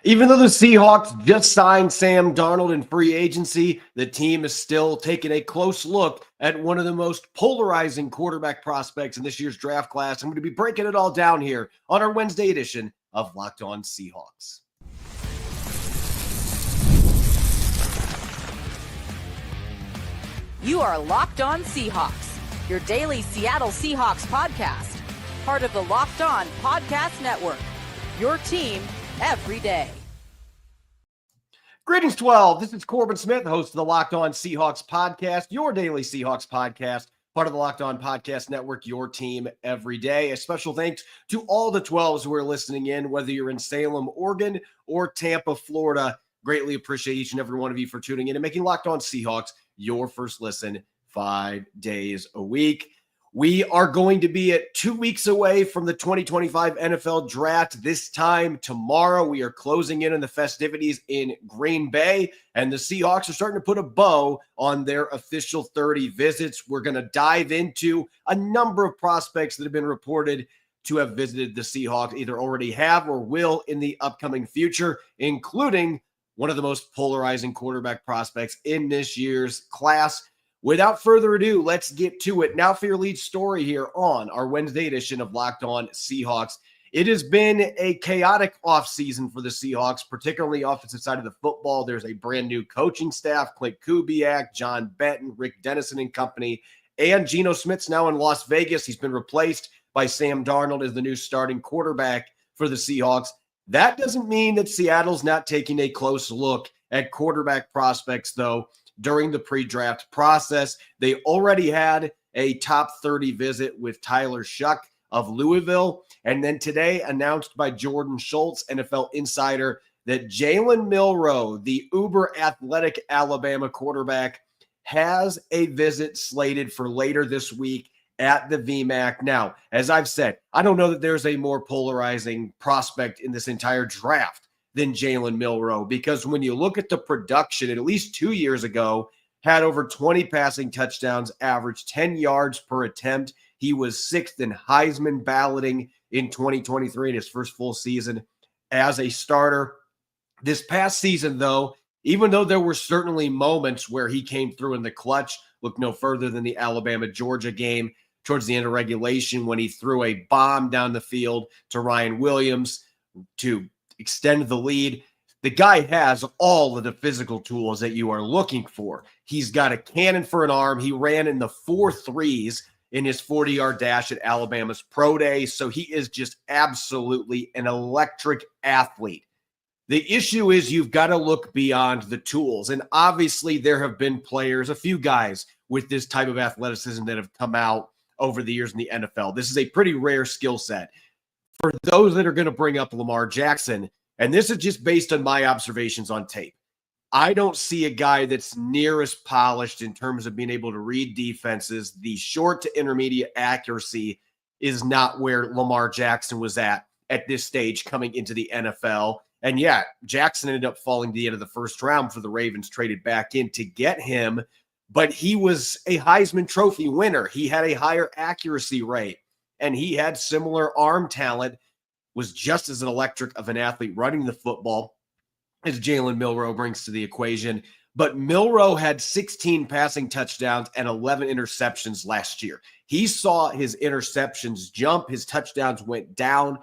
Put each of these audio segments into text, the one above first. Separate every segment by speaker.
Speaker 1: Even though the Seahawks just signed Sam Darnold in free agency, the team is still taking a close look at one of the most polarizing quarterback prospects in this year's draft class. I'm going to be breaking it all down here on our Wednesday edition of Locked On Seahawks.
Speaker 2: You are Locked On Seahawks, your daily Seattle Seahawks podcast, part of the Locked On Podcast Network, your team every day.
Speaker 1: Greetings, 12. This is Corbin Smith, host of the Locked On Seahawks podcast, your daily Seahawks podcast, part of the Locked On Podcast Network, your team every day. A special thanks to all the 12s who are listening in, whether you're in Salem, Oregon, or Tampa, Florida. Greatly appreciate each and every one of you for tuning in and making Locked On Seahawks your first listen 5 days a week. We are going to be at 2 weeks away from the 2025 NFL Draft. This time tomorrow, we are closing in on the festivities in Green Bay, and the Seahawks are starting to put a bow on their official 30 visits. We're going to dive into a number of prospects that have been reported to have visited the Seahawks, either already have or will in the upcoming future, including one of the most polarizing quarterback prospects in this year's class. Without further ado, let's get to it. Now for your lead story here on our Wednesday edition of Locked On Seahawks. It has been a chaotic offseason for the Seahawks, particularly the offensive side of the football. There's a brand new coaching staff, Clint Kubiak, John Benton, Rick Dennison and company, and Geno Smith's now in Las Vegas. He's been replaced by Sam Darnold as the new starting quarterback for the Seahawks. That doesn't mean that Seattle's not taking a close look at quarterback prospects, though. During the pre-draft process, they already had a top 30 visit with Tyler Shuck of Louisville. And then today announced by Jordan Schultz, NFL insider, that Jalen Milroe, the uber athletic Alabama quarterback, has a visit slated for later this week at the VMAC. Now, as I've said, I don't know that there's a more polarizing prospect in this entire draft than Jalen Milroe, because when you look at the production, at least 2 years ago, had over 20 passing touchdowns, averaged 10 yards per attempt. He was sixth in Heisman balloting in 2023 in his first full season as a starter. This past season, though, even though there were certainly moments where he came through in the clutch, look no further than the Alabama-Georgia game towards the end of regulation when he threw a bomb down the field to Ryan Williams to extend the lead. The guy has all of the physical tools that you are looking for. He's got a cannon for an arm. He ran in the 4.3s in his 40-yard dash at Alabama's Pro Day. So he is just absolutely an electric athlete. The issue is you've got to look beyond the tools. And obviously there have been players, a few guys with this type of athleticism that have come out over the years in the NFL. This is a pretty rare skill set. For those that are going to bring up Lamar Jackson, and this is just based on my observations on tape, I don't see a guy that's near as polished in terms of being able to read defenses. The short to intermediate accuracy is not where Lamar Jackson was at this stage coming into the NFL. And yeah, Jackson ended up falling to the end of the first round for the Ravens, traded back in to get him. But he was a Heisman Trophy winner. He had a higher accuracy rate, and he had similar arm talent, was just as an electric of an athlete running the football as Jalen Milroe brings to the equation. But Milroe had 16 passing touchdowns and 11 interceptions last year. He saw his interceptions jump. His touchdowns went down.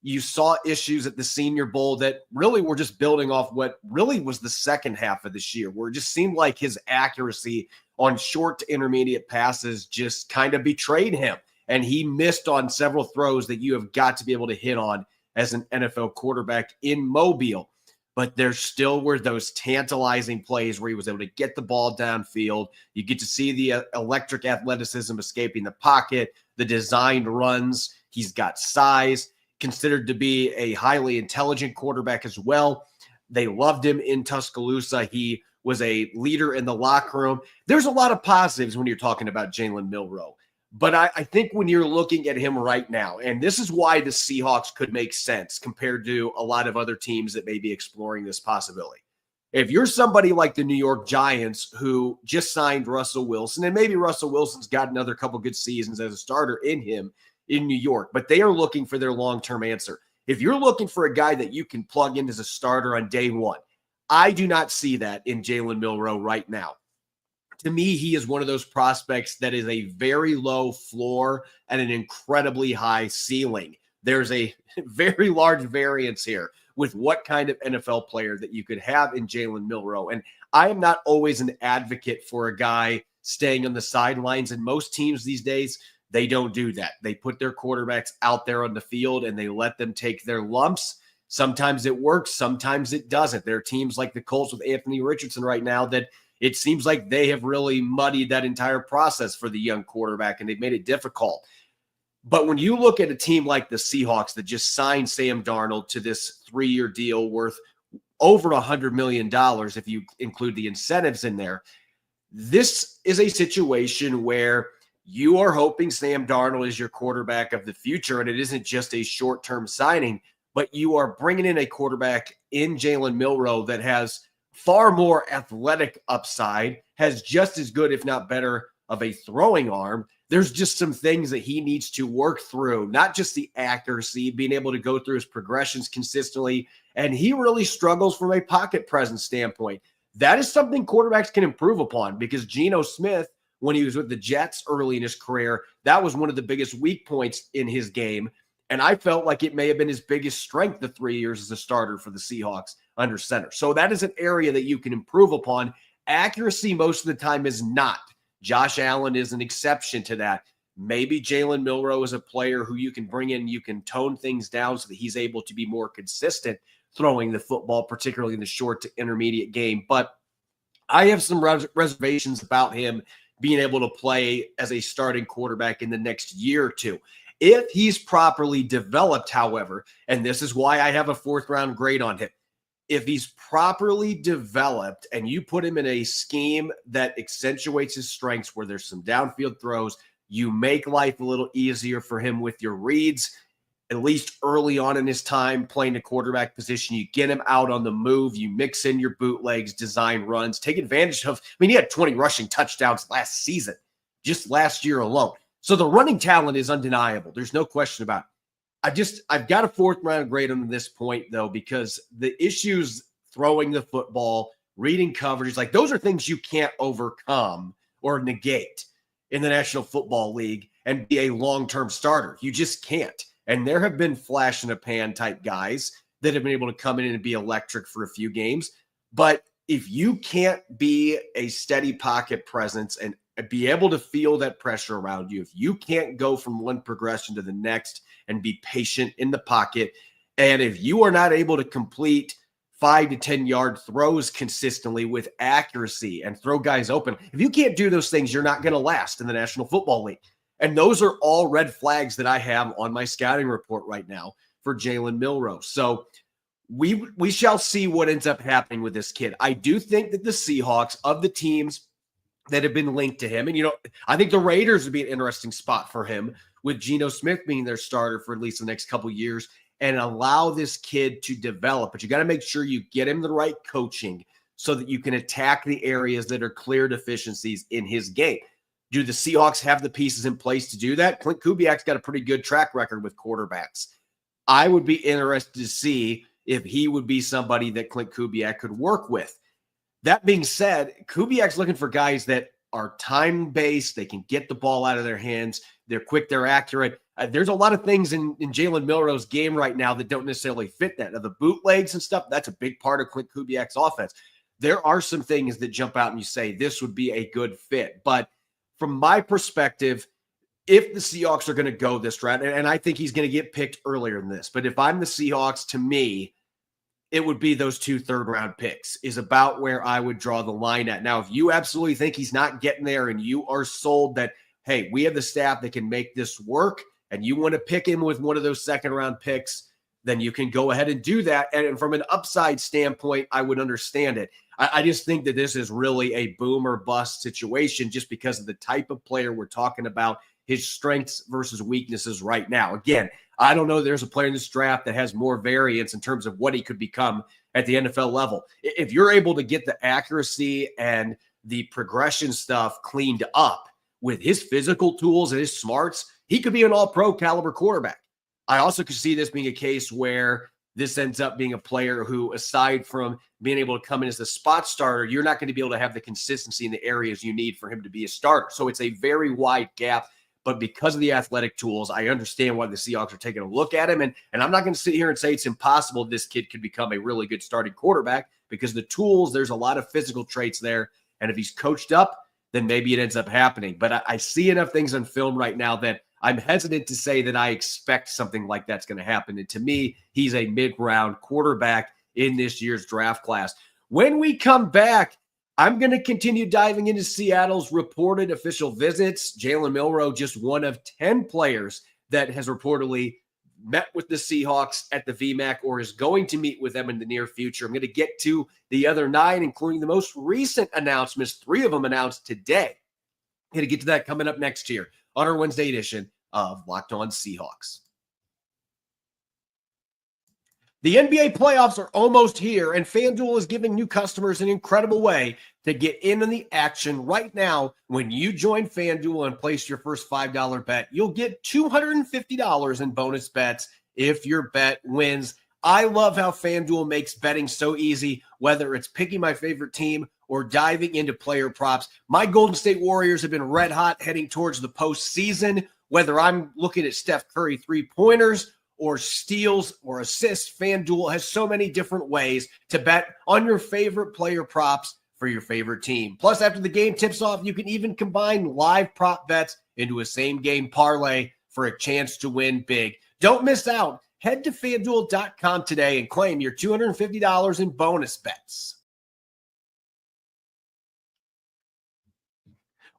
Speaker 1: You saw issues at the Senior Bowl that really were just building off what really was the second half of this year, where it just seemed like his accuracy on short to intermediate passes just kind of betrayed him. And he missed on several throws that you have got to be able to hit on as an NFL quarterback in Mobile. But there still were those tantalizing plays where he was able to get the ball downfield. You get to see the electric athleticism escaping the pocket, the designed runs. He's got size, considered to be a highly intelligent quarterback as well. They loved him in Tuscaloosa. He was a leader in the locker room. There's a lot of positives when you're talking about Jalen Milroe. But I think when you're looking at him right now, and this is why the Seahawks could make sense compared to a lot of other teams that may be exploring this possibility. If you're somebody like the New York Giants who just signed Russell Wilson, and maybe Russell Wilson's got another couple good seasons as a starter in him in New York, but they are looking for their long-term answer. If you're looking for a guy that you can plug in as a starter on day one, I do not see that in Jalen Milroe right now. To me, he is one of those prospects that is a very low floor and an incredibly high ceiling. There's a very large variance here with what kind of NFL player that you could have in Jalen Milroe. And I am not always an advocate for a guy staying on the sidelines. And most teams these days, they don't do that. They put their quarterbacks out there on the field and they let them take their lumps. Sometimes it works, sometimes it doesn't. There are teams like the Colts with Anthony Richardson right now that it seems like they have really muddied that entire process for the young quarterback, and they've made it difficult. But when you look at a team like the Seahawks that just signed Sam Darnold to this 3-year deal worth over $100 million, if you include the incentives in there, this is a situation where you are hoping Sam Darnold is your quarterback of the future, and it isn't just a short-term signing, but you are bringing in a quarterback in Jalen Milroe that has far more athletic upside, has just as good, if not better, of a throwing arm. There's just some things that he needs to work through, not just the accuracy, being able to go through his progressions consistently. And he really struggles from a pocket presence standpoint. That is something quarterbacks can improve upon, because Geno Smith, when he was with the Jets early in his career, that was one of the biggest weak points in his game. And I felt like it may have been his biggest strength the 3 years as a starter for the Seahawks under center. So that is an area that you can improve upon. Accuracy most of the time is not. Josh Allen is an exception to that. Maybe Jalen Milroe is a player who you can bring in, you can tone things down so that he's able to be more consistent throwing the football, particularly in the short to intermediate game. But I have some reservations about him being able to play as a starting quarterback in the next year or two. If he's properly developed, however, and this is why I have a 4th-round grade on him, if he's properly developed and you put him in a scheme that accentuates his strengths, where there's some downfield throws, you make life a little easier for him with your reads, at least early on in his time playing the quarterback position. You get him out on the move, you mix in your bootlegs, design runs, take advantage of, he had 20 rushing touchdowns last season, just last year alone. So the running talent is undeniable. There's no question about it. I've got a 4th-round grade on this point, though, because the issues throwing the football, reading coverage, like those are things you can't overcome or negate in the National Football League and be a long-term starter. You just can't. And there have been flash-in-the-pan type guys that have been able to come in and be electric for a few games. But if you can't be a steady pocket presence and be able to feel that pressure around you, if you can't go from one progression to the next and be patient in the pocket, and if you are not able to complete 5 to 10 yard throws consistently with accuracy and throw guys open, if you can't do those things, you're not going to last in the National Football League. And those are all red flags that I have on my scouting report right now for Jalen Milroe. So we shall see what ends up happening with this kid. I do think that the Seahawks, of the teams that have been linked to him, and I think the Raiders would be an interesting spot for him, with Geno Smith being their starter for at least the next couple years, and allow this kid to develop. But you got to make sure you get him the right coaching so that you can attack the areas that are clear deficiencies in his game. Do the Seahawks have the pieces in place to do that? Clint Kubiak's got a pretty good track record with quarterbacks. I would be interested to see if he would be somebody that Clint Kubiak could work with. That being said, Kubiak's looking for guys that are time-based. They can get the ball out of their hands. They're quick. They're accurate. There's a lot of things in Jalen Milroe's game right now that don't necessarily fit that. Now, the bootlegs and stuff, that's a big part of Clint Kubiak's offense. There are some things that jump out and you say, this would be a good fit. But from my perspective, if the Seahawks are going to go this route, and I think he's going to get picked earlier than this, but if I'm the Seahawks, to me, it would be those 2 third-round picks is about where I would draw the line at. Now, if you absolutely think he's not getting there and you are sold that, hey, we have the staff that can make this work, and you want to pick him with one of those second-round picks, then you can go ahead and do that. And from an upside standpoint, I would understand it. I just think that this is really a boom or bust situation just because of the type of player we're talking about, his strengths versus weaknesses right now. Again, I don't know there's a player in this draft that has more variance in terms of what he could become at the NFL level. If you're able to get the accuracy and the progression stuff cleaned up with his physical tools and his smarts, he could be an all-pro caliber quarterback. I also could see this being a case where this ends up being a player who, aside from being able to come in as the spot starter, you're not going to be able to have the consistency in the areas you need for him to be a starter. So it's a very wide gap. But because of the athletic tools, I understand why the Seahawks are taking a look at him. And I'm not going to sit here and say it's impossible this kid could become a really good starting quarterback, because the tools, there's a lot of physical traits there. And if he's coached up, then maybe it ends up happening. But I see enough things on film right now that I'm hesitant to say that I expect something like that's going to happen. And to me, he's a mid-round quarterback in this year's draft class. When we come back, I'm going to continue diving into Seattle's reported official visits. Jalen Milroe, just one of 10 players that has reportedly met with the Seahawks at the VMAC or is going to meet with them in the near future. I'm going to get to the other 9, including the most recent announcements, 3 of them announced today. I'm going to get to that coming up next year on our Wednesday edition of Locked On Seahawks. The NBA playoffs are almost here, and FanDuel is giving new customers an incredible way to get in on the action right now. When you join FanDuel and place your first $5 bet, you'll get $250 in bonus bets if your bet wins. I love how FanDuel makes betting so easy, whether it's picking my favorite team or diving into player props. My Golden State Warriors have been red hot heading towards the postseason, whether I'm looking at Steph Curry three-pointers or steals or assists. FanDuel has so many different ways to bet on your favorite player props for your favorite team. Plus, after the game tips off, you can even combine live prop bets into a same-game parlay for a chance to win big. Don't miss out. Head to FanDuel.com today and claim your $250 in bonus bets.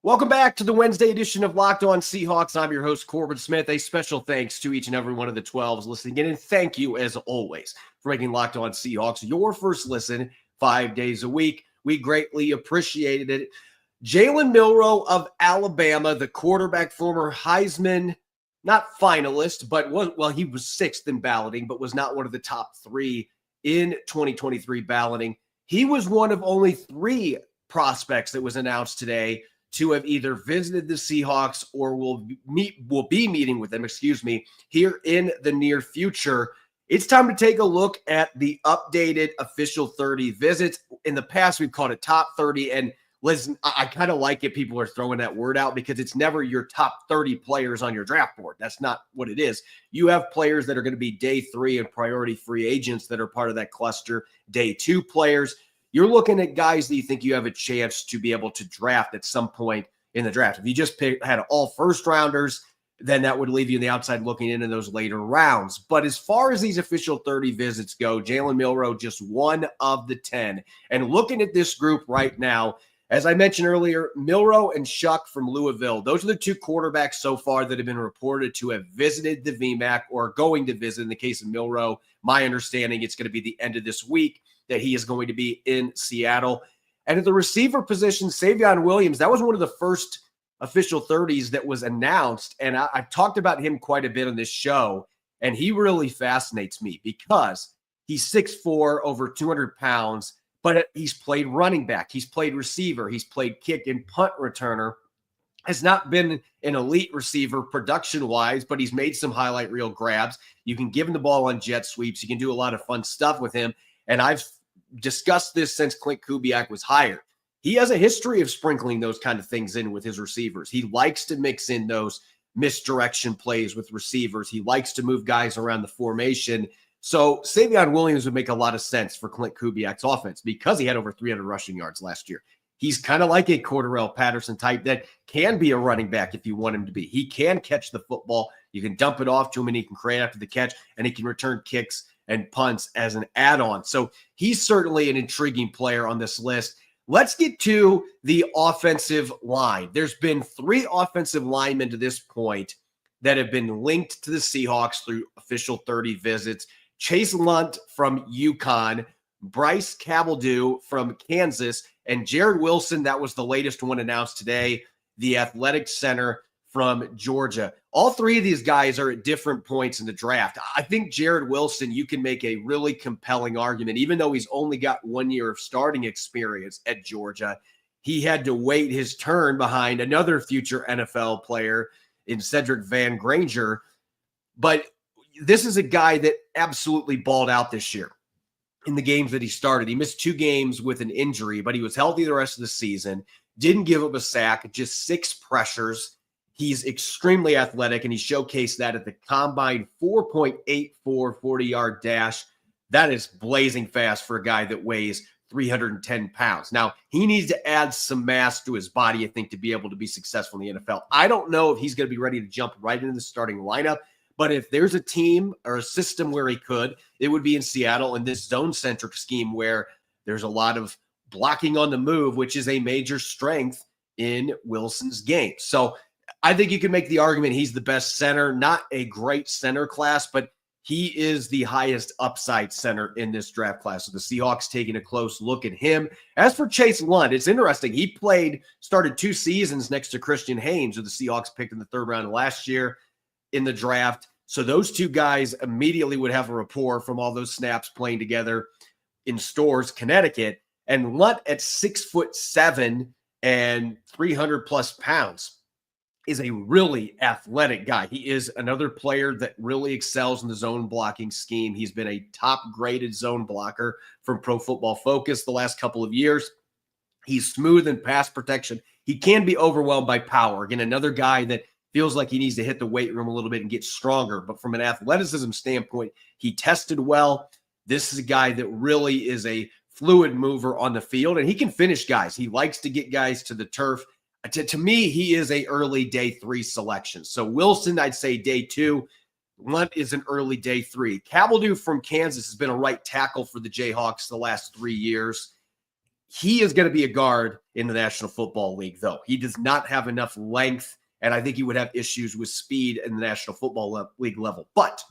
Speaker 1: Welcome back to the Wednesday edition of Locked On Seahawks. I'm your host, Corbin Smith. A special thanks to each and every one of the 12s listening in, and thank you, as always, for making Locked On Seahawks your first listen 5 days a week. We greatly appreciated it. Jalen Milroe of Alabama, the quarterback, former Heisman, not finalist, but he was 6th in balloting, but was not one of the top 3 in 2023 balloting. He was one of only 3 prospects that was announced today to have either visited the Seahawks or will be meeting with them, here in the near future. It's time to take a look at the updated official 30 visits. In the past, we've called it top 30. And listen, I kind of like it. People are throwing that word out because it's never your top 30 players on your draft board. That's not what it is. You have players that are going to be day 3 and priority free agents that are part of that cluster, day 2 players. You're looking at guys that you think you have a chance to be able to draft at some point in the draft. If you just had all first rounders, then that would leave you on the outside looking into those later rounds. But as far as these official 30 visits go, Jalen Milroe just one of the 10. And looking at this group right now, as I mentioned earlier, Milroe and Shuck from Louisville, those are the 2 quarterbacks so far that have been reported to have visited the VMAC or going to visit. In the case of Milroe, my understanding, it's going to be the end of this week that he is going to be in Seattle. And at the receiver position, Savion Williams, that was one of the first official 30s that was announced. And I've talked about him quite a bit on this show. And he really fascinates me because he's 6'4", over 200 pounds, but he's played running back. He's played receiver. He's played kick and punt returner. Has not been an elite receiver production-wise, but he's made some highlight reel grabs. You can give him the ball on jet sweeps. You can do a lot of fun stuff with him. And I've discussed this since Clint Kubiak was hired. He has a history of sprinkling those kind of things in with his receivers. He likes to mix in those misdirection plays with receivers. He likes to move guys around the formation. So Savion Williams would make a lot of sense for Clint Kubiak's offense because he had over 300 rushing yards last year. He's kind of like a Cordarrelle Patterson type that can be a running back if you want him to be. He can catch the football. You can dump it off to him and he can create after the catch, and he can return kicks and punts as an add-on. So he's certainly an intriguing player on this list. Let's get to the offensive line. There's been 3 offensive linemen to this point that have been linked to the Seahawks through official 30 visits. Chase Lunt from UConn, Bryce Cabeldue from Kansas, and Jared Wilson, that was the latest one announced today, the athletic center from Georgia. All 3 of these guys are at different points in the draft. I think Jared Wilson, you can make a really compelling argument. Even though he's only got 1 year of starting experience at Georgia, he had to wait his turn behind another future NFL player in Cedric Van Granger. But this is a guy that absolutely balled out this year in the games that he started. He missed 2 games with an injury, but he was healthy the rest of the season, didn't give up a sack, just 6 pressures. He's extremely athletic, and he showcased that at the combine. 4.84 40-yard dash. That is blazing fast for a guy that weighs 310 pounds. Now, he needs to add some mass to his body, I think, to be able to be successful in the NFL. I don't know if he's going to be ready to jump right into the starting lineup, but if there's a team or a system where he could, it would be in Seattle in this zone-centric scheme where there's a lot of blocking on the move, which is a major strength in Wilson's game. So I think you can make the argument he's the best center, not a great center class, but he is the highest upside center in this draft class. So the Seahawks taking a close look at him. As for Chase Lund, it's interesting. He started 2 seasons next to Christian Haynes, who the Seahawks picked in the 3rd round last year in the draft. So those 2 guys immediately would have a rapport from all those snaps playing together in Storrs, Connecticut. And Lund at 6'7" and 300 plus pounds is a really athletic guy. He is another player that really excels in the zone blocking scheme. He's been a top-graded zone blocker from Pro Football Focus the last couple of years. He's smooth in pass protection. He can be overwhelmed by power. Again, another guy that feels like he needs to hit the weight room a little bit and get stronger. But from an athleticism standpoint, he tested well. This is a guy that really is a fluid mover on the field, and he can finish guys. He likes to get guys to the turf. To me, he is a early day 3 selection. So Wilson, I'd say day 2. Lund is an early day 3. Cabledew from Kansas has been a right tackle for the Jayhawks the last 3 years. He is going to be a guard in the National Football League, though. He does not have enough length, and I think he would have issues with speed in the National Football League level. But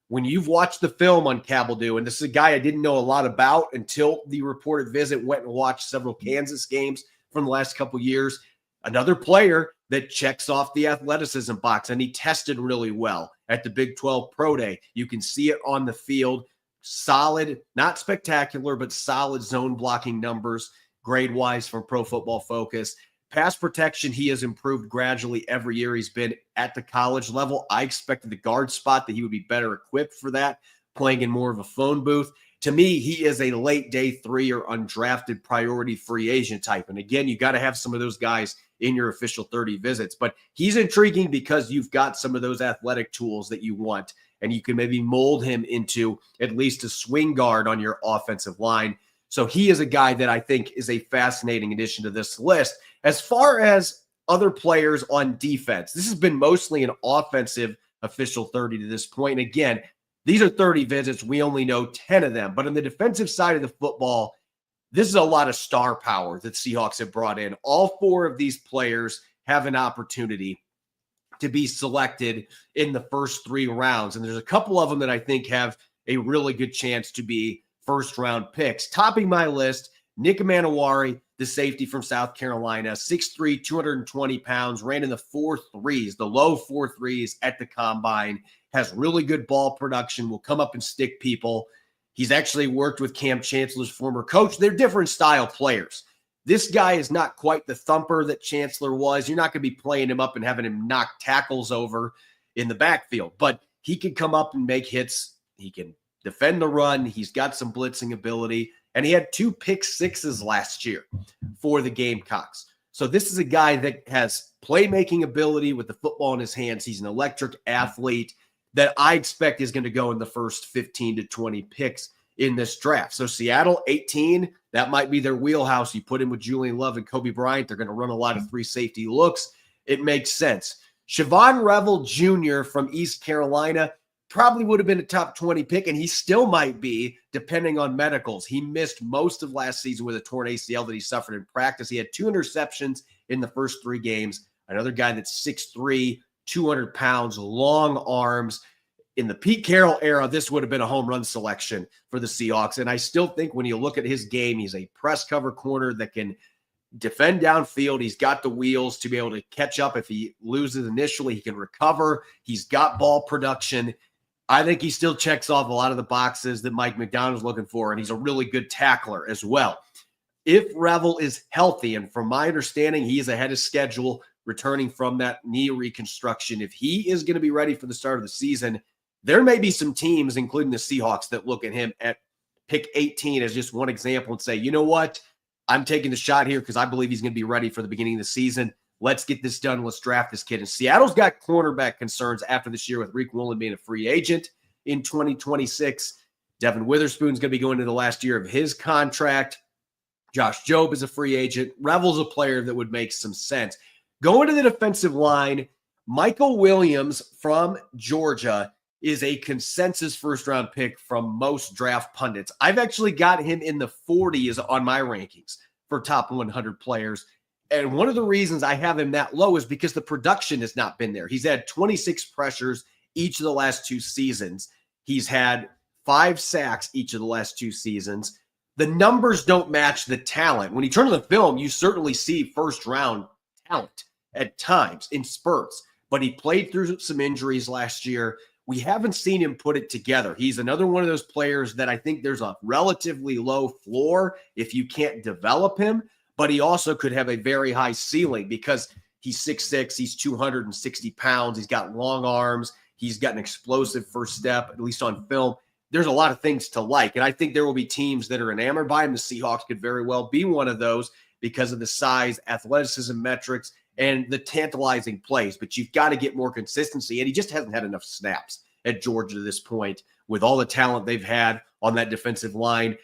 Speaker 1: when you've watched the film on Cabledew, and this is a guy I didn't know a lot about until the reported visit, went and watched several Kansas games from the last couple years, another player that checks off the athleticism box, and he tested really well at the Big 12 Pro Day. You can see it on the field. Solid, not spectacular, but solid zone blocking numbers, grade-wise from Pro Football Focus. Pass protection, he has improved gradually every year he's been at the college level. I expected the guard spot that he would be better equipped for that, playing in more of a phone booth. To me, he is a late day 3 or undrafted priority free agent type. And again, you got to have some of those guys in your official 30 visits. But he's intriguing because you've got some of those athletic tools that you want, and you can maybe mold him into at least a swing guard on your offensive line. So he is a guy that I think is a fascinating addition to this list. As far as other players on defense, this has been mostly an offensive official 30 to this point. And again, these are 30 visits. We only know 10 of them. But on the defensive side of the football, this is a lot of star power that Seahawks have brought in. All 4 of these players have an opportunity to be selected in the first 3 rounds. And there's a couple of them that I think have a really good chance to be first-round picks. Topping my list, Nick Manowari, the safety from South Carolina, 6'3", 220 pounds, ran in the 4.3s, the low 4.3s at the combine, has really good ball production, will come up and stick people. He's actually worked with Cam Chancellor's former coach. They're different style players. This guy is not quite the thumper that Chancellor was. You're not going to be playing him up and having him knock tackles over in the backfield, but he can come up and make hits. He can defend the run. He's got some blitzing ability, and he had 2 pick-6s last year for the Gamecocks. So this is a guy that has playmaking ability with the football in his hands. He's an electric athlete that I expect is going to go in the first 15 to 20 picks in this draft. So Seattle, 18, that might be their wheelhouse. You put him with Julian Love and Kobe Bryant. They're going to run a lot of 3 safety looks. It makes sense. Siobhan Revel Jr. from East Carolina probably would have been a top 20 pick, and he still might be, depending on medicals. He missed most of last season with a torn ACL that he suffered in practice. He had 2 interceptions in the first 3 games. Another guy that's 6'3", 200 pounds, long arms. In the Pete Carroll era, this would have been a home run selection for the Seahawks. And I still think when you look at his game, he's a press cover corner that can defend downfield. He's got the wheels to be able to catch up. If he loses initially, he can recover. He's got ball production. I think he still checks off a lot of the boxes that Mike McDonald's looking for, and he's a really good tackler as well. If Revel is healthy, and from my understanding, he is ahead of schedule returning from that knee reconstruction. If he is going to be ready for the start of the season, there may be some teams, including the Seahawks, that look at him at pick 18 as just one example and say, you know what? I'm taking the shot here because I believe he's going to be ready for the beginning of the season. Let's get this done. Let's draft this kid. And Seattle's got cornerback concerns after this year with Reek Woolen being a free agent in 2026. Devin Witherspoon's going to be going into the last year of his contract. Josh Jobe is a free agent. Revel's a player that would make some sense. Going to the defensive line, Michael Williams from Georgia is a consensus first-round pick from most draft pundits. I've actually got him in the 40s on my rankings for top 100 players. And one of the reasons I have him that low is because the production has not been there. He's had 26 pressures each of the last 2 seasons. He's had 5 sacks each of the last 2 seasons. The numbers don't match the talent. When you turn to the film, you certainly see first-round talent at times in spurts. But he played through some injuries last year. We haven't seen him put it together. He's another one of those players that I think there's a relatively low floor if you can't develop him, but he also could have a very high ceiling because he's 6'6", he's 260 pounds, he's got long arms, he's got an explosive first step, at least on film. There's a lot of things to like, and I think there will be teams that are enamored by him. The Seahawks could very well be one of those because of the size, athleticism metrics, and the tantalizing plays, but you've got to get more consistency, and he just hasn't had enough snaps at Georgia to this point with all the talent they've had on that defensive line.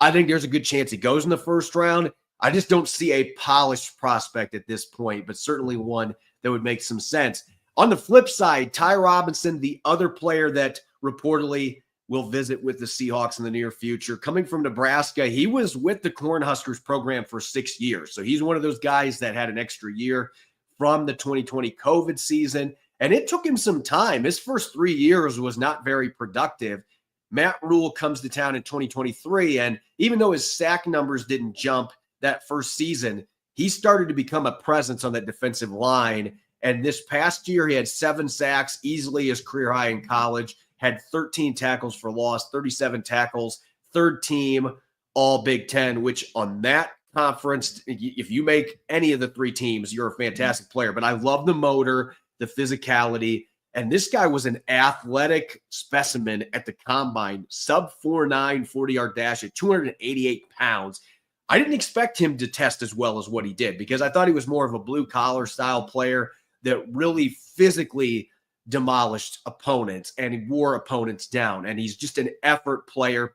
Speaker 1: I think there's a good chance he goes in the first round. I just don't see a polished prospect at this point, but certainly one that would make some sense. On the flip side, Ty Robinson, the other player that reportedly will visit with the Seahawks in the near future, coming from Nebraska, he was with the Cornhuskers program for 6 years. So he's one of those guys that had an extra year from the 2020 COVID season, and it took him some time. His first 3 years was not very productive. Matt Rule comes to town in 2023, and even though his sack numbers didn't jump that first season, he started to become a presence on that defensive line. And this past year, he had 7 sacks, easily his career high in college, had 13 tackles for loss, 37 tackles, third team, all Big Ten, which on that conference, if you make any of the 3 teams, you're a fantastic player. But I love the motor, the physicality, and this guy was an athletic specimen at the combine, sub 4.9 40-yard dash at 288 pounds. I didn't expect him to test as well as what he did because I thought he was more of a blue-collar style player that really physically demolished opponents and he wore opponents down. And he's just an effort player,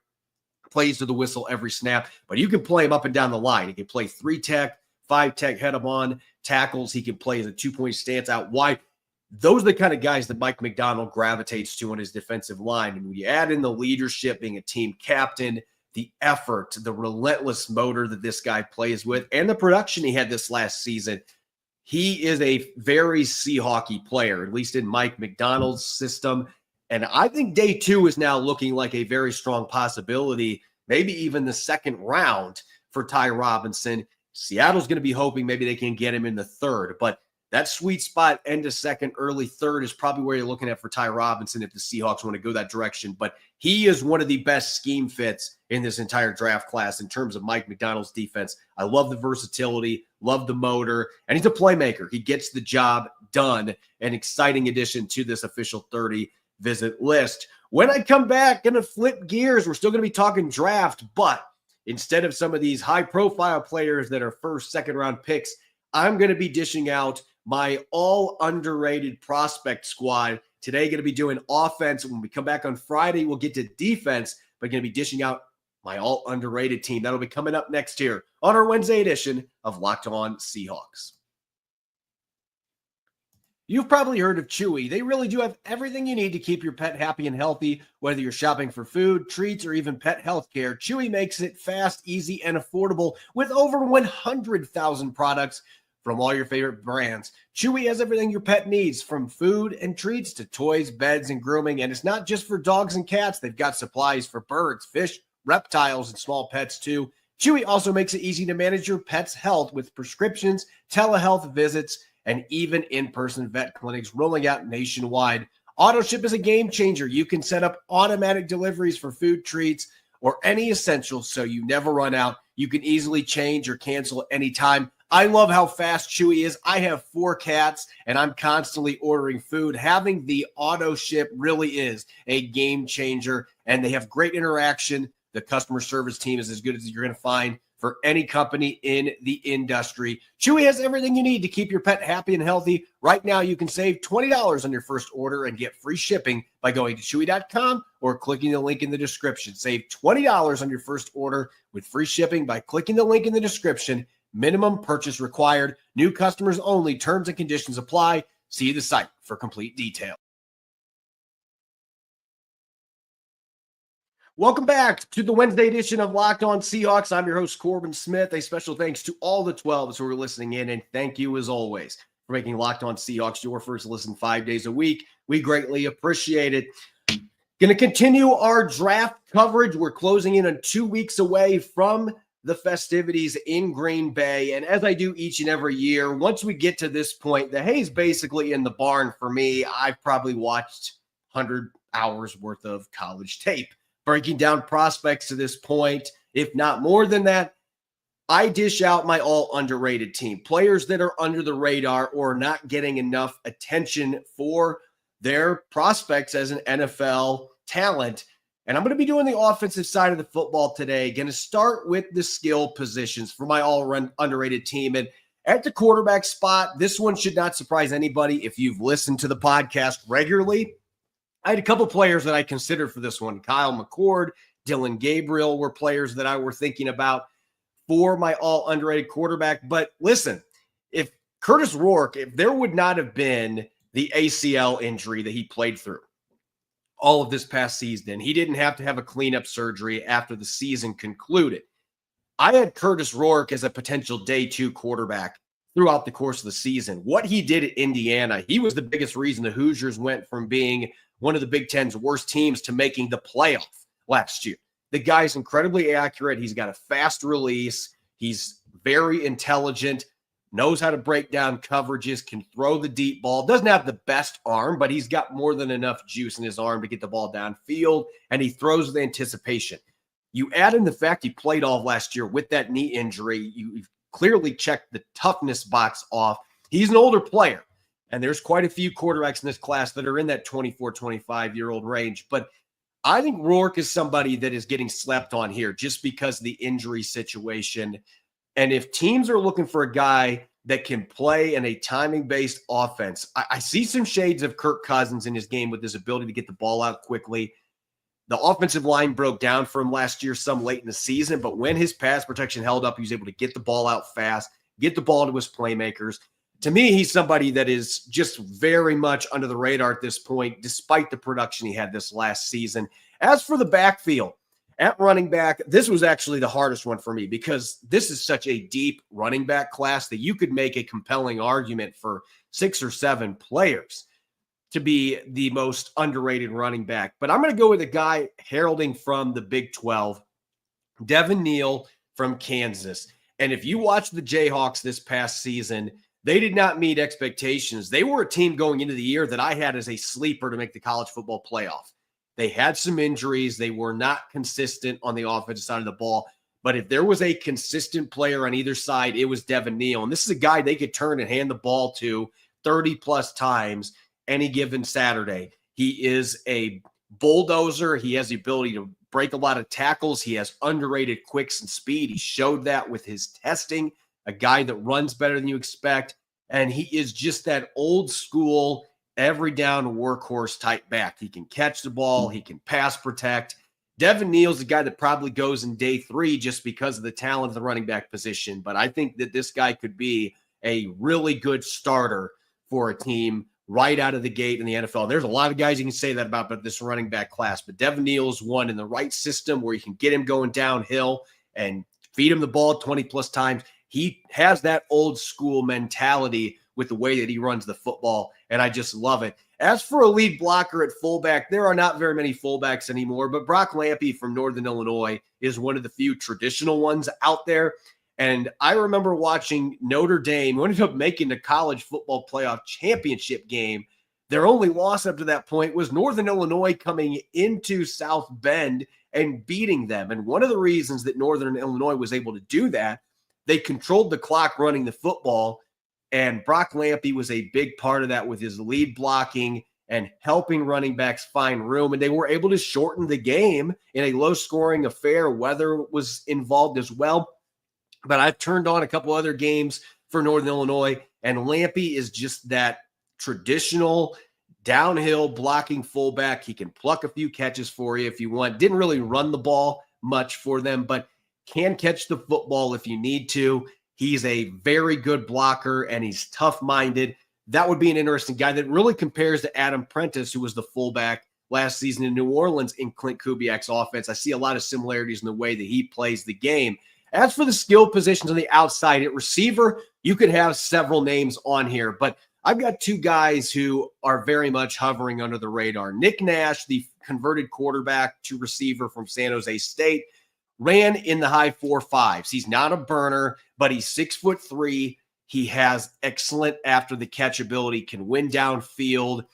Speaker 1: plays to the whistle every snap. But you can play him up and down the line. He can play 3-tech, 5-tech, head him on tackles. He can play as a 2-point stance out wide. Those are the kind of guys that Mike McDonald gravitates to on his defensive line. And when you add in the leadership, being a team captain, the effort, the relentless motor that this guy plays with, and the production he had this last season, he is a very Seahawky player, at least in Mike McDonald's system. And I think day 2 is now looking like a very strong possibility, maybe even the second round for Ty Robinson. Seattle's going to be hoping maybe they can get him in the 3rd, but that sweet spot, end of 2nd, early 3rd is probably where you're looking at for Ty Robinson if the Seahawks want to go that direction. But he is one of the best scheme fits in this entire draft class in terms of Mike McDonald's defense. I love the versatility, love the motor, and he's a playmaker. He gets the job done. An exciting addition to this official 30 visit list. When I come back, going to flip gears. We're still going to be talking draft, but instead of some of these high-profile players that are first, second-round picks, I'm going to be dishing out my all underrated prospect squad. Today, going to be doing offense. When we come back on Friday, we'll get to defense, but going to be dishing out my all underrated team. That'll be coming up next here on our Wednesday edition of Locked On Seahawks. You've probably heard of Chewy. They really do have everything you need to keep your pet happy and healthy, whether you're shopping for food, treats, or even pet health care. Chewy makes it fast, easy, and affordable with over 100,000 products from all your favorite brands. Chewy has everything your pet needs, from food and treats to toys, beds, and grooming. And it's not just for dogs and cats. They've got supplies for birds, fish, reptiles, and small pets too. Chewy also makes it easy to manage your pet's health with prescriptions, telehealth visits, and even in-person vet clinics rolling out nationwide. AutoShip is a game changer. You can set up automatic deliveries for food, treats, or any essentials so you never run out. You can easily change or cancel anytime. I love how fast Chewy is. I have 4 cats, and I'm constantly ordering food. Having the auto ship really is a game changer, and they have great interaction. The customer service team is as good as you're going to find for any company in the industry. Chewy has everything you need to keep your pet happy and healthy. Right now, you can save $20 on your first order and get free shipping by going to chewy.com or clicking the link in the description. Save $20 on your first order with free shipping by clicking the link in the description. Minimum purchase required. New customers only. Terms and conditions apply. See the site for complete details. Welcome back to the Wednesday edition of Locked On Seahawks. I'm your host, Corbin Smith. A special thanks to all the 12s who are listening in, and thank you, as always, for making Locked On Seahawks your first listen 5 days a week. We greatly appreciate it. Going to continue our draft coverage. We're closing in on 2 weeks away from the festivities in Green Bay, and as I do each and every year, once we get to this point, the hay's basically in the barn for me. I've probably watched 100 hours worth of college tape, breaking down prospects to this point, if not more than that. I dish out my all underrated team, players that are under the radar or not getting enough attention for their prospects as an NFL talent. And I'm going to be doing the offensive side of the football today. Going to start with the skill positions for my all underrated team. And at the quarterback spot, this one should not surprise anybody if you've listened to the podcast regularly. I had a couple players that I considered for this one. Kyle McCord, Dylan Gabriel were players that I were thinking about for my all underrated quarterback. But listen, if Curtis Rourke, if there would not have been the ACL injury that he played through all of this past season, he didn't have to have a cleanup surgery after the season concluded. I had Curtis Rourke as a potential day 2 quarterback throughout the course of the season. What he did at Indiana, he was the biggest reason the Hoosiers went from being one of the Big Ten's worst teams to making the playoff last year. The guy's incredibly accurate. He's got a fast release. He's very intelligent, knows how to break down coverages, can throw the deep ball, doesn't have the best arm, but he's got more than enough juice in his arm to get the ball downfield, and he throws with anticipation. You add in the fact he played all of last year with that knee injury, you've clearly checked the toughness box off. He's an older player, and there's quite a few quarterbacks in this class that are in that 24, 25-year-old range. But I think Rourke is somebody that is getting slept on here just because of the injury situation. And if teams are looking for a guy that can play in a timing-based offense, I see some shades of Kirk Cousins in his game with his ability to get the ball out quickly. The offensive line broke down for him last year, some late in the season, but when his pass protection held up, he was able to get the ball out fast, get the ball to his playmakers. To me, he's somebody that is just very much under the radar at this point, despite the production he had this last season. As for the backfield, at running back, this was actually the hardest one for me because this is such a deep running back class that you could make a compelling argument for 6 or 7 players to be the most underrated running back. But I'm going to go with a guy heralding from the Big 12, Devin Neal from Kansas. And if you watch the Jayhawks this past season, they did not meet expectations. They were a team going into the year that I had as a sleeper to make the college football playoff. They had some injuries. They were not consistent on the offensive side of the ball. But if there was a consistent player on either side, it was Devin Neal. And this is a guy they could turn and hand the ball to 30-plus times any given Saturday. He is a bulldozer. He has the ability to break a lot of tackles. He has underrated quicks and speed. He showed that with his testing, a guy that runs better than you expect. And he is just that old school, every down workhorse type back. He can catch the ball. He can pass protect. Devin Neal's the guy that probably goes in day 3 just because of the talent of the running back position. But I think that this guy could be a really good starter for a team right out of the gate in the NFL. There's a lot of guys you can say that about this running back class, but Devin Neal is one in the right system where you can get him going downhill and feed him the ball 20-plus times. He has that old school mentality with the way that he runs the football, and I just love it. As for a lead blocker at fullback, there are not very many fullbacks anymore, but Brock Lampy from Northern Illinois is one of the few traditional ones out there. And I remember watching Notre Dame, who ended up making the college football playoff championship game. Their only loss up to that point was Northern Illinois coming into South Bend and beating them. And one of the reasons that Northern Illinois was able to do that they controlled the clock running the football, and Brock Lampy was a big part of that with his lead blocking and helping running backs find room. And they were able to shorten the game in a low-scoring affair. Weather was involved as well. But I've turned on a couple other games for Northern Illinois, and Lampy is just that traditional downhill blocking fullback. He can pluck a few catches for you if you want. Didn't really run the ball much for them, but can catch the football if you need to. He's a very good blocker, and he's tough-minded. That would be an interesting guy that really compares to Adam Prentice, who was the fullback last season in New Orleans in Clint Kubiak's offense. I see a lot of similarities in the way that he plays the game. As for the skill positions on the outside at receiver, you could have several names on here, but I've got two guys who are very much hovering under the radar. Nick Nash, the converted quarterback to receiver from San Jose State, ran in the high 4.5s. He's not a burner, but he's 6'3". He has excellent after the catch ability, can win downfield,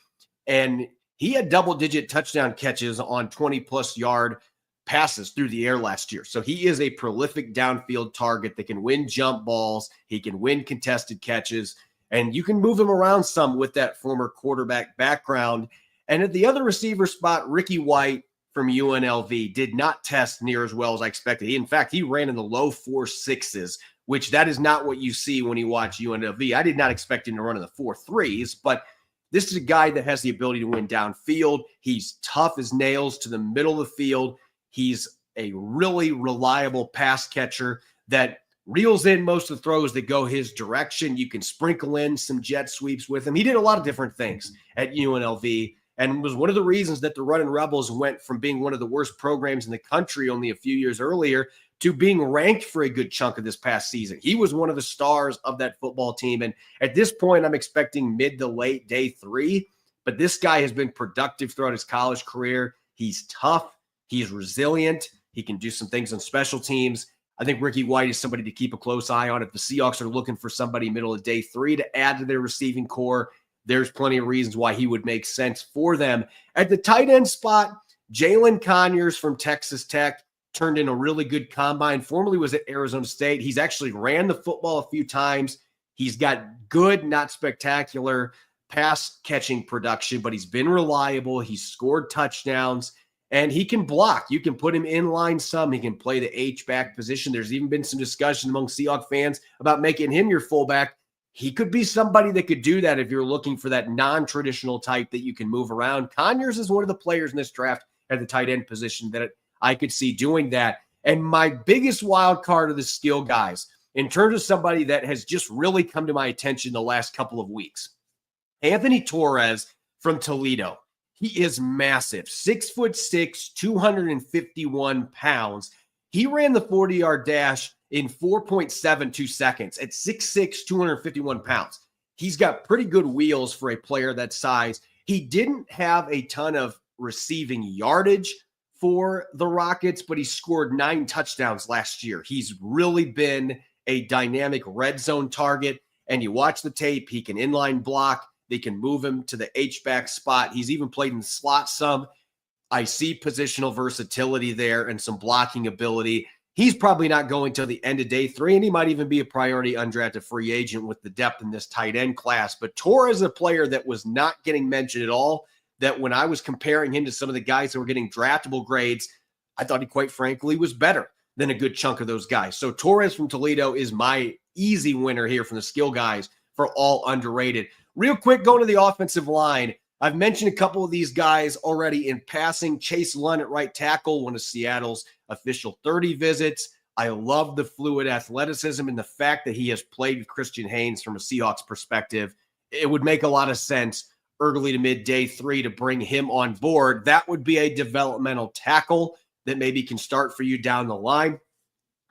Speaker 1: and he had double-digit touchdown catches on 20-plus yard passes through the air last year. So he is a prolific downfield target that can win jump balls. He can win contested catches, and you can move him around some with that former quarterback background. And at the other receiver spot, Ricky White from UNLV did not test near as well as I expected. In fact, he ran in the low 4.6s, which that is not what you see when you watch UNLV. I did not expect him to run in the 4.3s, but this is a guy that has the ability to win downfield. He's tough as nails to the middle of the field. He's a really reliable pass catcher that reels in most of the throws that go his direction. You can sprinkle in some jet sweeps with him. He did a lot of different things at UNLV and was one of the reasons that the Runnin' Rebels went from being one of the worst programs in the country only a few years earlier to being ranked for a good chunk of this past season. He was one of the stars of that football team. And at this point, I'm expecting mid to late day 3. But this guy has been productive throughout his college career. He's tough. He's resilient. He can do some things on special teams. I think Ricky White is somebody to keep a close eye on. If the Seahawks are looking for somebody middle of day 3 to add to their receiving core, there's plenty of reasons why he would make sense for them. At the tight end spot, Jalen Conyers from Texas Tech turned in a really good combine. Formerly was at Arizona State. He's actually ran the football a few times. He's got good, not spectacular pass catching production, but he's been reliable. He's scored touchdowns. And he can block. You can put him in line some. He can play the H-back position. There's even been some discussion among Seahawks fans about making him your fullback. He could be somebody that could do that if you're looking for that non-traditional type that you can move around. Conyers is one of the players in this draft at the tight end position that I could see doing that. And my biggest wild card of the skill guys, in terms of somebody that has just really come to my attention the last couple of weeks, Anthony Torres from Toledo. He is massive, 6'6", 251 pounds. He ran the 40-yard dash in 4.72 seconds at 6'6", 251 pounds. He's got pretty good wheels for a player that size. He didn't have a ton of receiving yardage for the Rockets, but he scored 9 touchdowns last year. He's really been a dynamic red zone target, and you watch the tape, he can inline block. They can move him to the H-back spot. He's even played in the slot some. I see positional versatility there and some blocking ability. He's probably not going till the end of day 3, and he might even be a priority undrafted free agent with the depth in this tight end class. But Torres is a player that was not getting mentioned at all, that when I was comparing him to some of the guys that were getting draftable grades, I thought he quite frankly was better than a good chunk of those guys. So Torres from Toledo is my easy winner here from the skill guys for all underrated. Real quick, going to the offensive line. I've mentioned a couple of these guys already in passing. Chase Lunn at right tackle, one of Seattle's official 30 visits. I love the fluid athleticism and the fact that he has played with Christian Haynes from a Seahawks perspective. It would make a lot of sense early to mid day 3 to bring him on board. That would be a developmental tackle that maybe can start for you down the line.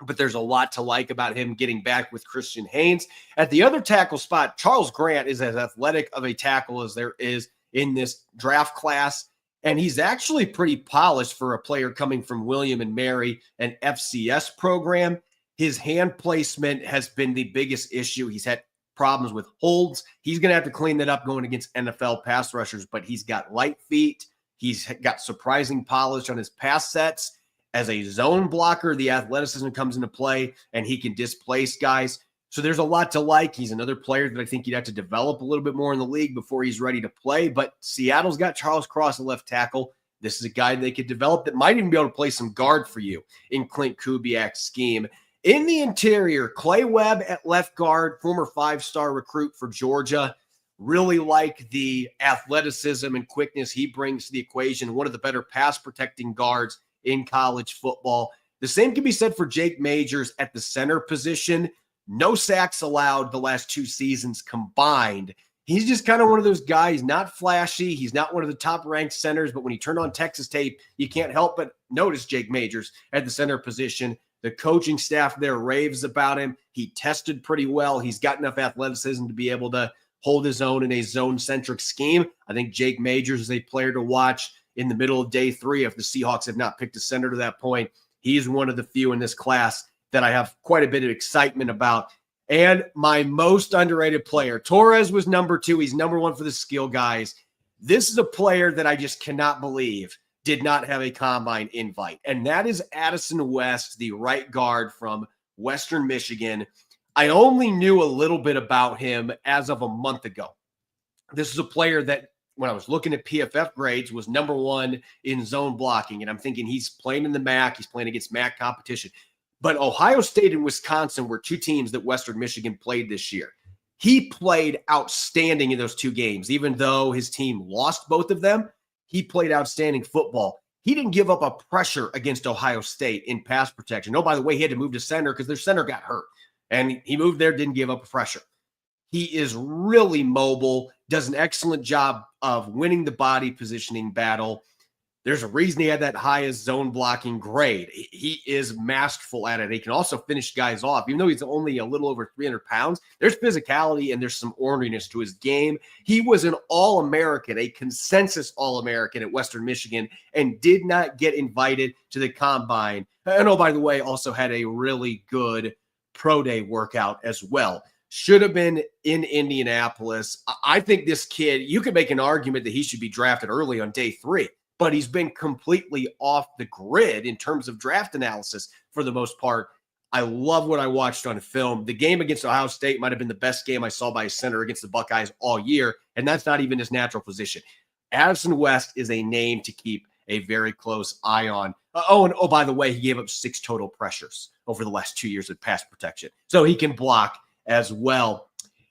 Speaker 1: But there's a lot to like about him getting back with Christian Haynes. At the other tackle spot, Charles Grant is as athletic of a tackle as there is in this draft class. And he's actually pretty polished for a player coming from William and Mary, an FCS program. His hand placement has been the biggest issue. He's had problems with holds. He's going to have to clean that up going against NFL pass rushers, but he's got light feet. He's got surprising polish on his pass sets. As a zone blocker, the athleticism comes into play, and he can displace guys. So there's a lot to like. He's another player that I think you'd have to develop a little bit more in the league before he's ready to play. But Seattle's got Charles Cross at left tackle. This is a guy they could develop that might even be able to play some guard for you in Clint Kubiak's scheme. In the interior, Clay Webb at left guard, former 5-star recruit for Georgia. Really like the athleticism and quickness he brings to the equation. One of the better pass protecting guards in college football. The same can be said for Jake Majors at the center position. No sacks allowed the last 2 seasons combined. He's just kind of one of those guys, not flashy. He's not one of the top-ranked centers, but when you turn on Texas tape, you can't help but notice Jake Majors at the center position. The coaching staff there raves about him. He tested pretty well. He's got enough athleticism to be able to hold his own in a zone-centric scheme. I think Jake Majors is a player to watch in the middle of day 3 if the Seahawks have not picked a center to that point. He's one of the few in this class that I have quite a bit of excitement about. And my most underrated player, Torres was number 2. He's number 1 for the skill guys. This is a player that I just cannot believe did not have a combine invite, and that is Addison West, the right guard from Western Michigan. I only knew a little bit about him as of a month ago. This is a player that, when I was looking at PFF grades, was number 1 in zone blocking. And I'm thinking he's playing in the MAC. He's playing against MAC competition. But Ohio State and Wisconsin were 2 teams that Western Michigan played this year. He played outstanding in those 2 games. Even though his team lost both of them, he played outstanding football. He didn't give up a pressure against Ohio State in pass protection. Oh, by the way, he had to move to center because their center got hurt. And he moved there, didn't give up a pressure. He is really mobile, does an excellent job of winning the body positioning battle. There's a reason he had that highest zone blocking grade. He is masterful at it. He can also finish guys off. Even though he's only a little over 300 pounds, there's physicality and there's some orneriness to his game. He was an All-American, a consensus All-American at Western Michigan, and did not get invited to the combine. And oh, by the way, also had a really good pro day workout as well. Should have been in Indianapolis. I think this kid, you could make an argument that he should be drafted early on day 3, but he's been completely off the grid in terms of draft analysis for the most part. I love what I watched on film. The game against Ohio State might have been the best game I saw by a center against the Buckeyes all year, and that's not even his natural position. Addison West is a name to keep a very close eye on. Oh, by the way, he gave up 6 total pressures over the last 2 years of pass protection, so he can block as well.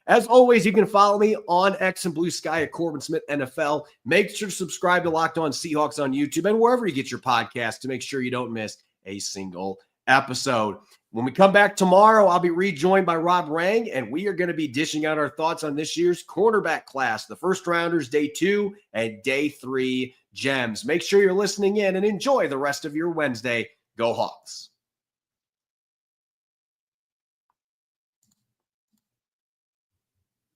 Speaker 1: As always, you can follow me on X and Blue Sky at Corbin Smith NFL. Make sure to subscribe to Locked On Seahawks on YouTube and wherever you get your podcast to make sure you don't miss a single episode. When we come back tomorrow, I'll be rejoined by Rob Rang, and we are going to be dishing out our thoughts on this year's cornerback class, the first rounders, day 2 and day 3 gems. Make sure you're listening in and enjoy the rest of your Wednesday. Go Hawks.